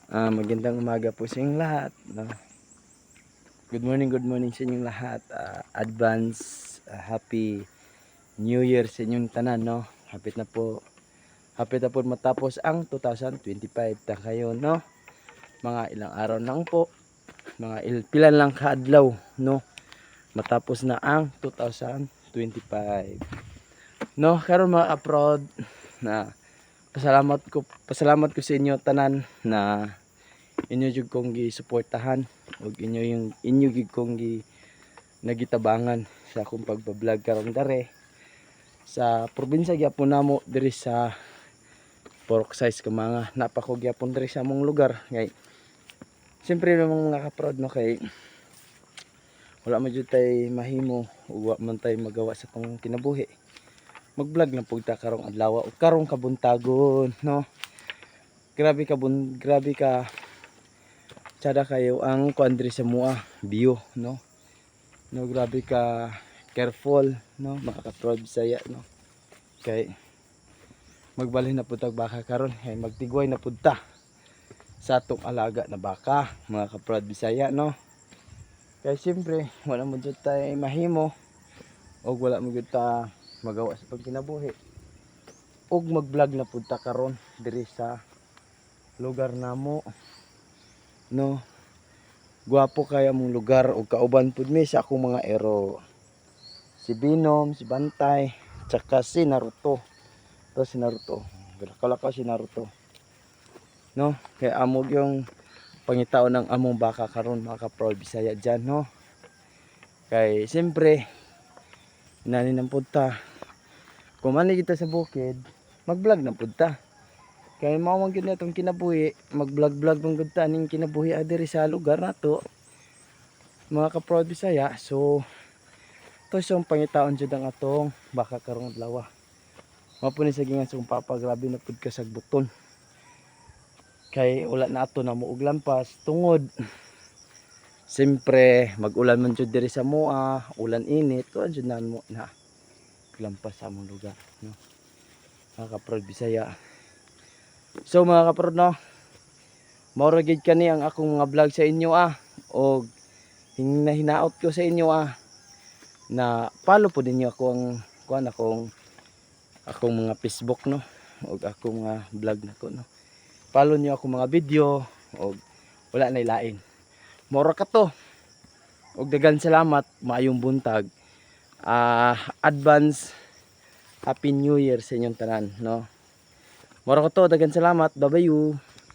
Magandang umaga po sa inyong lahat, no? Good morning sa inyong lahat. Advance Happy New Year sa inyong tanan, no? Hapit na po matapos ang 2025 ta kayo, no? Mga ilang araw lang po, pilan lang kaadlaw, no? Matapos na ang 2025. No, karon mga abroad na pasalamat ko sa inyo tanan na inyo jud kong gisuportahan ug inyo jud kong nagitabangan sa akong pagba-vlog karon dare sa probinsya gyapon namo diri sa Purok Size Kamanga. Napako gyapon diri sa among lugar kay siyempre namang mga kaprod, no, kay wala man jud tay mahimo ug wa man tay magawa sa tong kinabuhi. Mag-vlog na pud ta karong adlaw o karong kabuntagon, no. Grabe ka tsada kayo ang kuandri sa mua view, no. No, grabe ka careful, no, makaka-proud Bisaya, no. Kay magbalhin na pud tag baka karon kay magtigway na pud ta sa atong alaga na baka, mga ka-proud Bisaya, no. Kay siyempre wala mo jud tay mahimo o wala mo jud ta magawa sa pagkinabuhi ug mag-vlog na pud ta karon diri sa lugar namo, no. Gwapo kaya mong lugar ug kauban pud mi sa akong mga ero, si Binom, si Bantay, tsaka si Naruto. Si Naruto, kalakaw si Naruto, no. Kaya amog yung pangitaon ng among baka karon, mga ka-proud Bisaya dyan, no. Kay siyempre nani ng punta kung mani kita sa bukid, mag-vlog na pud ta. Kaya mao man gyud natong kinabuhi, mag-vlog man gud ta ning kinabuhi diri sa lugar nato, mga ka-proud Bisaya. So to siyang pangitaon jud ang atong baka karong adlaw. Mao ni sa gingan sung papa, grabe na pud kasagbuton. Kay wala na ato na muog lampas tungod siyempre mag-ulan man jud diri sa mua, ulan init, kuan jud na mo na lampas sa among lugar, no, mga ka-proud Bisaya. So mga ka-proud, no, maura gid kani ang akong mga vlog sa inyo og hinaot ko sa inyo na follow po ninyo ako akong mga Facebook, no, og akong mga vlog nako, no. Follow niyo ako mga video og wala na ilain. Maura ka to. Og daghang salamat, maayong buntag. Advance Happy New Year sa inyong tanan, no. Maura ka to, daghang salamat. Bye-bye.